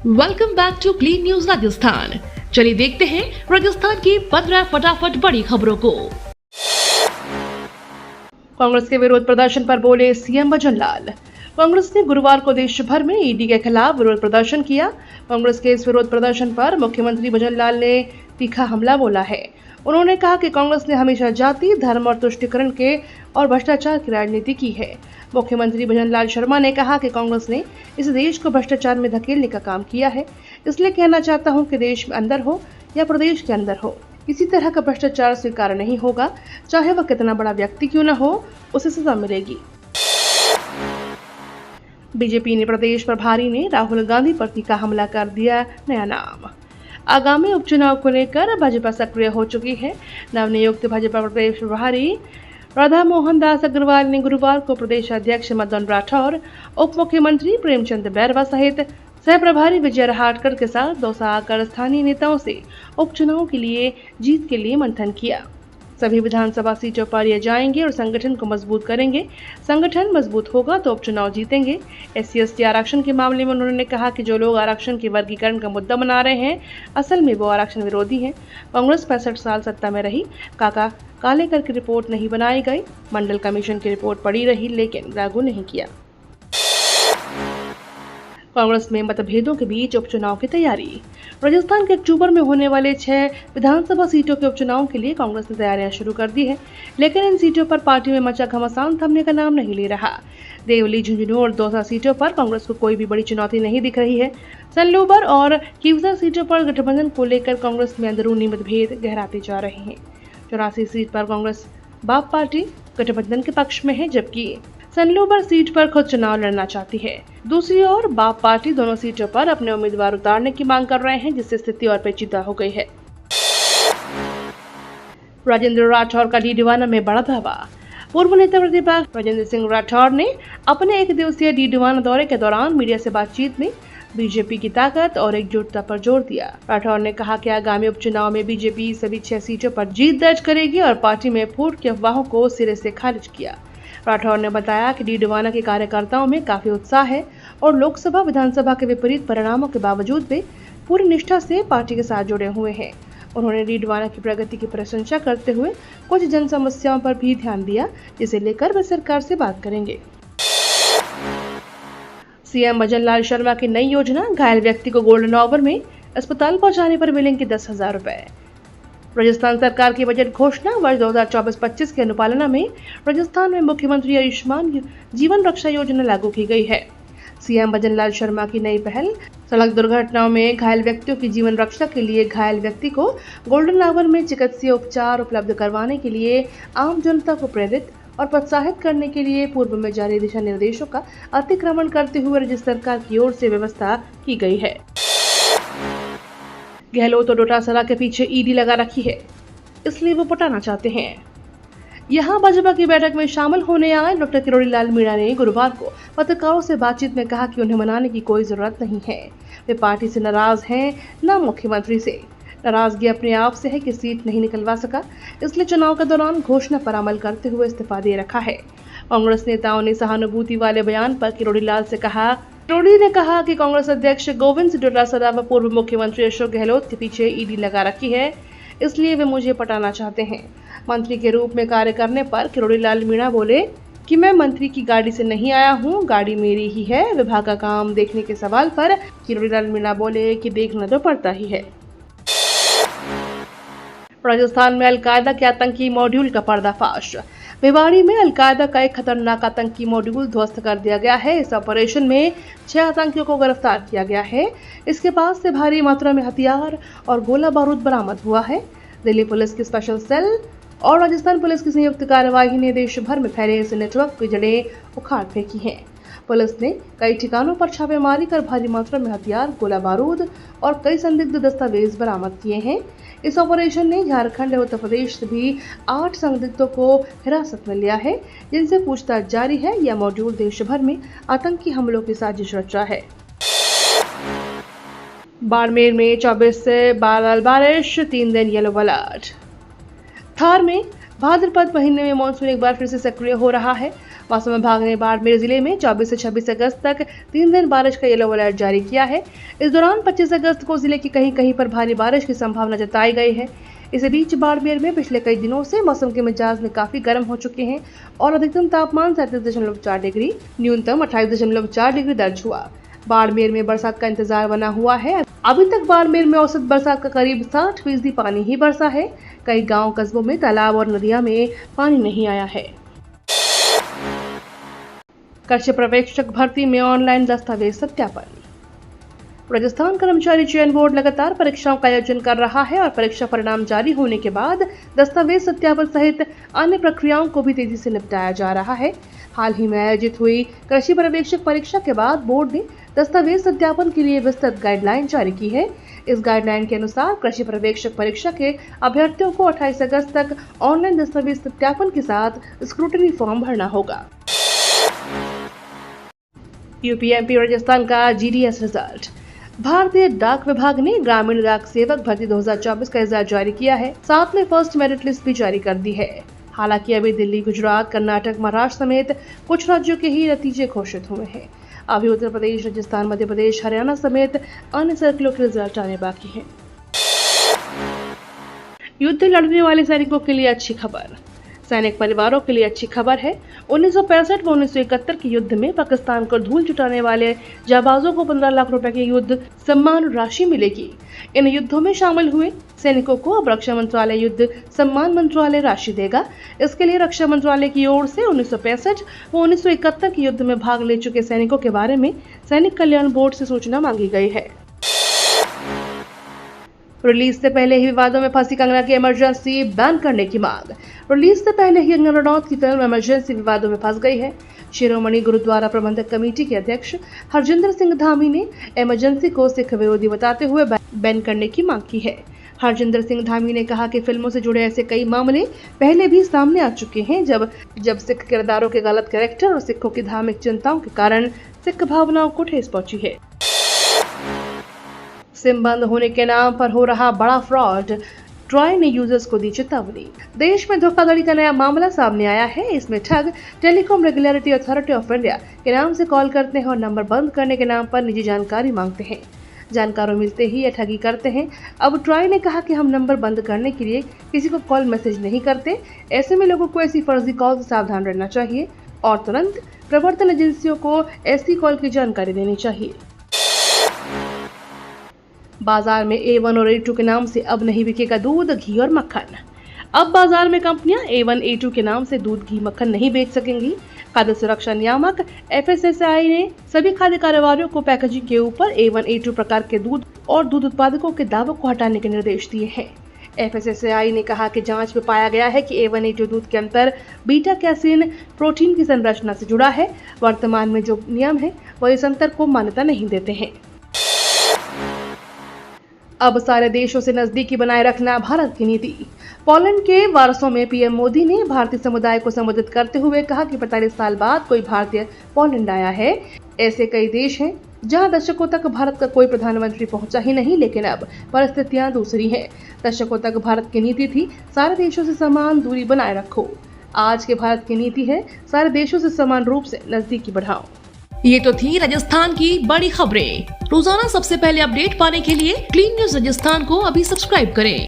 Welcome back to clean news Rajasthan. चलिए देखते हैं राजस्थान की 15 फटाफट बड़ी खबरों को। कांग्रेस के विरोध प्रदर्शन पर बोले सीएम भजनलाल। कांग्रेस ने गुरुवार को देश भर में ईडी के खिलाफ विरोध प्रदर्शन किया। कांग्रेस के इस विरोध प्रदर्शन पर मुख्यमंत्री भजनलाल ने तीखा हमला बोला है। उन्होंने कहा कि कांग्रेस ने हमेशा जाति, धर्म और तुष्टीकरण के और भ्रष्टाचार की राजनीति की है। मुख्यमंत्री भजनलाल शर्मा ने कहा कि कांग्रेस ने इस देश को भ्रष्टाचार में धकेलने का काम किया है। इसलिए कहना चाहता हूं कि देश में अंदर हो या प्रदेश के अंदर हो, किसी तरह का भ्रष्टाचार स्वीकार नहीं होगा, चाहे वह कितना बड़ा व्यक्ति क्यों न हो, उसे सजा मिलेगी। बीजेपी ने प्रदेश प्रभारी ने राहुल गांधी पर तीखा हमला कर दिया नया नाम। आगामी उपचुनाव को लेकर भाजपा सक्रिय हो चुकी है। नवनियुक्त भाजपा प्रदेश प्रभारी राधा मोहन दास अग्रवाल ने गुरुवार को प्रदेश अध्यक्ष मदन राठौर, उप मुख्यमंत्री प्रेमचंद बैरवा सहित सह प्रभारी विजय रहाटकर के साथ दौसा आकर स्थानीय नेताओं से उपचुनाव के लिए जीत के लिए मंथन किया। सभी विधानसभा सीटों पर ये जाएंगे और संगठन को मजबूत करेंगे। संगठन मजबूत होगा तो उपचुनाव जीतेंगे। SC/ST आरक्षण के मामले में उन्होंने कहा कि जो लोग आरक्षण के वर्गीकरण का मुद्दा बना रहे हैं, असल में वो आरक्षण विरोधी हैं। कांग्रेस 65 साल सत्ता में रही, काका कालेकर की रिपोर्ट नहीं बनाई गई, मंडल कमीशन की रिपोर्ट पड़ी रही, लेकिन लागू नहीं किया। कांग्रेस में मतभेदों के बीच उपचुनाव की तैयारी। राजस्थान के अक्टूबर में होने वाले 6 विधानसभा सीटों के उपचुनाव के लिए कांग्रेस ने तैयारियां शुरू कर दी है, लेकिन इन सीटों पर पार्टी में मचा घमासान थमने का नाम नहीं ले रहा। देवली, झुंझुनू और दौसा सीटों पर कांग्रेस को कोई भी बड़ी चुनौती नहीं दिख रही है। सनलोबर और कीवसर सीटों पर गठबंधन को लेकर कांग्रेस में अंदरूनी मतभेद गहराते जा रहे हैं। 84 सीट पर कांग्रेस बाप पार्टी गठबंधन के पक्ष में है, जबकि सनलोबर सीट पर खुद चुनाव लड़ना चाहती है। दूसरी ओर बाप पार्टी दोनों सीटों पर अपने उम्मीदवार उतारने की मांग कर रहे हैं, जिससे स्थिति और पेचीदा हो गई है। राजेंद्र राठौर का डीडीवाना में बड़ा दावा। पूर्व नेता प्रतिपक्ष राजेंद्र सिंह राठौर ने अपने 1 दिवसीय डीडीवाना दौरे के दौरान मीडिया से बातचीत में बीजेपी की ताकत और एकजुटता पर जोर दिया। राठौर ने कहा कि आगामी उपचुनाव में बीजेपी सभी 6 सीटों पर जीत दर्ज करेगी और पार्टी में फूट की अफवाहों को सिरे से खारिज किया। राठौर ने बताया कि डीडीवाना के कार्यकर्ताओं में काफी उत्साह है और लोकसभा विधानसभा के विपरीत परिणामों के बावजूद वे पूरी निष्ठा से पार्टी के साथ जुड़े हुए हैं। उन्होंने डीडीवाना की प्रगति की प्रशंसा करते हुए कुछ जन समस्याओं पर भी ध्यान दिया, जिसे लेकर वे सरकार से बात करेंगे। सीएम भजनलाल शर्मा की नई योजना, घायल व्यक्ति को गोल्डन आवर में अस्पताल पहुंचाने पर मिलेंगे 10,000 रुपए। राजस्थान सरकार की बजट घोषणा वर्ष 2024-25 के अनुपालना में राजस्थान में मुख्यमंत्री आयुष्मान जीवन रक्षा योजना लागू की गई है। सीएम भजनलाल शर्मा की नई पहल सड़क दुर्घटनाओं में घायल व्यक्तियों की जीवन रक्षा के लिए घायल व्यक्ति को गोल्डन आवर में चिकित्सीय उपचार उपलब्ध करवाने के लिए आम जनता को प्रेरित और प्रोत्साहित करने के लिए पूर्व में जारी दिशा निर्देशों का अतिक्रमण करते हुए राज्य सरकार की ओर से व्यवस्था की गई है। गहलोत और डोटासरा के पीछे ईडी लगा रखी है, इसलिए वो पटाना चाहते हैं। यहां भाजपा की बैठक में शामिल होने आए डॉक्टर किरोड़ी लाल मीणा ने गुरुवार को पत्रकारों से बातचीत में कहा कि उन्हें मनाने की कोई जरूरत नहीं है। वे पार्टी से नाराज हैं, न मुख्यमंत्री से। नाराजगी अपने आप से है कि सीट नहीं निकलवा सका, इसलिए चुनाव के दौरान घोषणा पर अमल करते हुए इस्तीफा दे रखा है। कांग्रेस नेताओं ने सहानुभूति वाले बयान पर किरोड़ी लाल से कहा। किरोड़ी ने कहा कि कांग्रेस अध्यक्ष गोविंद सिंह डोटासरा व पूर्व मुख्यमंत्री अशोक गहलोत के पीछे ईडी लगा रखी है, इसलिए वे मुझे पटाना चाहते हैं। मंत्री के रूप में कार्य करने पर किरोड़ी लाल मीणा बोले कि मैं मंत्री की गाड़ी से नहीं आया हूं, गाड़ी मेरी ही है। विभाग का काम देखने के सवाल पर किरोड़ी लाल मीणा बोले कि देखना तो पड़ता ही है। राजस्थान में अलकायदा के आतंकी मॉड्यूल का पर्दाफाश। भिवाड़ी में अलकायदा का एक खतरनाक आतंकी मॉड्यूल ध्वस्त कर दिया गया है। इस ऑपरेशन में 6 आतंकियों को गिरफ्तार किया गया है। इसके पास से भारी मात्रा में हथियार और गोला बारूद बरामद हुआ है। दिल्ली पुलिस की स्पेशल सेल और राजस्थान पुलिस की संयुक्त कार्यवाही ने देश भर में फैले इस नेटवर्क की जड़ें उखाड़ फेंकी हैं। पुलिस ने कई ठिकानों पर छापेमारी कर भारी मात्रा में हथियार, गोला बारूद और कई संदिग्ध दस्तावेज बरामद किए हैं। इस ऑपरेशन ने झारखंड और उत्तर प्रदेश से भी 8 संदिग्धों को हिरासत में लिया है, जिनसे पूछताछ जारी है। यह मॉड्यूल देश भर में आतंकी हमलों की साजिश रच रहा है। बाड़मेर में 24 से 12 बारिश, 3 दिन येलो अलर्ट। थार में भाद्रपद महीने में मानसून एक बार फिर से सक्रिय हो रहा है। मौसम विभाग ने बाड़मेर जिले में 24 से 26 अगस्त तक 3 दिन बारिश का येलो अलर्ट जारी किया है। इस दौरान 25 अगस्त को जिले की कहीं कहीं पर भारी बारिश की संभावना जताई गई है। इस बीच बाड़मेर में पिछले कई दिनों से मौसम के मिजाज में काफी गर्म हो चुके हैं और अधिकतम तापमान 37.4 डिग्री, न्यूनतम 28.4 डिग्री दर्ज हुआ। बाड़मेर में बरसात का इंतजार बना हुआ है। अभी तक बाड़मेर में औसत बरसात का करीब 60% पानी ही बरसा है। कई गांव कस्बों में तालाब और नदियां में पानी नहीं आया है। कृषि पर्यवेक्षक भर्ती में ऑनलाइन दस्तावेज सत्यापन। राजस्थान कर्मचारी चयन बोर्ड लगातार परीक्षाओं का आयोजन कर रहा है और परीक्षा परिणाम जारी होने के बाद दस्तावेज सत्यापन सहित अन्य प्रक्रियाओं को भी तेजी से निपटाया जा रहा है। हाल ही में आयोजित हुई कृषि पर्यवेक्षक परीक्षा के बाद बोर्ड ने दस्तावेज सत्यापन के लिए विस्तृत गाइडलाइन जारी की है। इस गाइडलाइन के अनुसार कृषि पर्यवेक्षक परीक्षा के अभ्यर्थियों को 28 अगस्त तक ऑनलाइन दस्तावेज सत्यापन के साथ स्क्रूटनी फॉर्म भरना होगा। यूपीएमपी राजस्थान का जीडीएस रिजल्ट। भारतीय डाक विभाग ने ग्रामीण डाक सेवक भर्ती 2024 का रिजल्ट जारी किया है। साथ में फर्स्ट मेरिट लिस्ट भी जारी कर दी है। हालांकि अभी दिल्ली, गुजरात, कर्नाटक, महाराष्ट्र समेत कुछ राज्यों के ही नतीजे घोषित हुए हैं। अभी उत्तर प्रदेश, राजस्थान, मध्य प्रदेश, हरियाणा समेत अन्य सर्कलों के रिजल्ट आने बाकी हैं। युद्ध लड़ने वाले सैनिकों के लिए अच्छी खबर। सैनिक परिवारों के लिए अच्छी खबर है। 1965 व 1971 के युद्ध में पाकिस्तान को धूल चटाने वाले जाबाजों को 15 लाख रुपए की युद्ध सम्मान राशि मिलेगी। इन युद्धों में शामिल हुए सैनिकों को अब रक्षा मंत्रालय युद्ध सम्मान मंत्रालय राशि देगा। इसके लिए रक्षा मंत्रालय की ओर से 1965 व 1971 के युद्ध में भाग ले चुके सैनिकों के बारे में सैनिक कल्याण बोर्ड से सूचना मांगी गई है। रिलीज से पहले ही विवादों में फंसी कंगना की इमरजेंसी बैन करने की मांग। रिलीज से पहले ही कंगना रनौत की फिल्म इमरजेंसी विवादों में फंस गई है। शिरोमणि गुरुद्वारा प्रबंधक कमेटी के अध्यक्ष हरजिंदर सिंह धामी ने इमरजेंसी को सिख विरोधी बताते हुए बैन करने की मांग की है। हरजिंदर सिंह धामी ने कहा कि फिल्मों से जुड़े ऐसे कई मामले पहले भी सामने आ चुके हैं जब सिख किरदारों के गलत कैरेक्टर और सिखों की धार्मिक चिंताओं के कारण सिख भावनाओं को ठेस पहुंची है। सिम बंद होने के नाम पर हो रहा बड़ा फ्रॉड, ट्राई ने यूजर्स को दी चेतावनी। देश में धोखाधड़ी का नया मामला सामने आया है। इसमें ठग telecom regulatory authority of India के नाम से कॉल करते हैं और नंबर बंद करने के नाम पर निजी जानकारी मांगते हैं। जानकारी मिलते ही ये ठगी करते हैं। अब ट्राई ने कहा कि हम नंबर बंद करने के लिए किसी को कॉल मैसेज नहीं करते। ऐसे में लोगों को ऐसी फर्जी कॉल से सावधान रहना चाहिए और तुरंत प्रवर्तन एजेंसियों को ऐसी कॉल की जानकारी देनी चाहिए। बाजार में A1 और A2 के नाम से अब नहीं बिकेगा दूध, घी और मक्खन। अब बाजार में कंपनियां A1, A2 के नाम से दूध, घी, मक्खन नहीं बेच सकेंगी। खाद्य सुरक्षा नियामक FSSAI ने सभी खाद्य कारोबारियों को पैकेजिंग के ऊपर A1, A2 प्रकार के दूध और दूध उत्पादकों के दावों को हटाने के निर्देश दिए हैं। FSSAI ने कहा कि जांच में पाया गया है कि A1, A2 दूध के अंतर बीटा कैसीन प्रोटीन की संरचना से जुड़ा है। वर्तमान में जो नियम है वह इस अंतर को मान्यता नहीं देते हैं। अब सारे देशों से नजदीकी बनाए रखना भारत की नीति। पोलैंड के वार्सो में पीएम मोदी ने भारतीय समुदाय को संबोधित करते हुए कहा कि 45 साल बाद कोई भारतीय पोलैंड आया है। ऐसे कई देश हैं जहां दशकों तक भारत का कोई प्रधानमंत्री पहुंचा ही नहीं, लेकिन अब परिस्थितियां दूसरी हैं। दशकों तक भारत की नीति थी सारे देशों से समान दूरी बनाए रखो। आज के भारत की नीति है सारे देशों से समान रूप से नजदीकी बढ़ाओ। ये तो थी राजस्थान की बड़ी खबरें। रोजाना सबसे पहले अपडेट पाने के लिए क्लीन न्यूज राजस्थान को अभी सब्सक्राइब करें।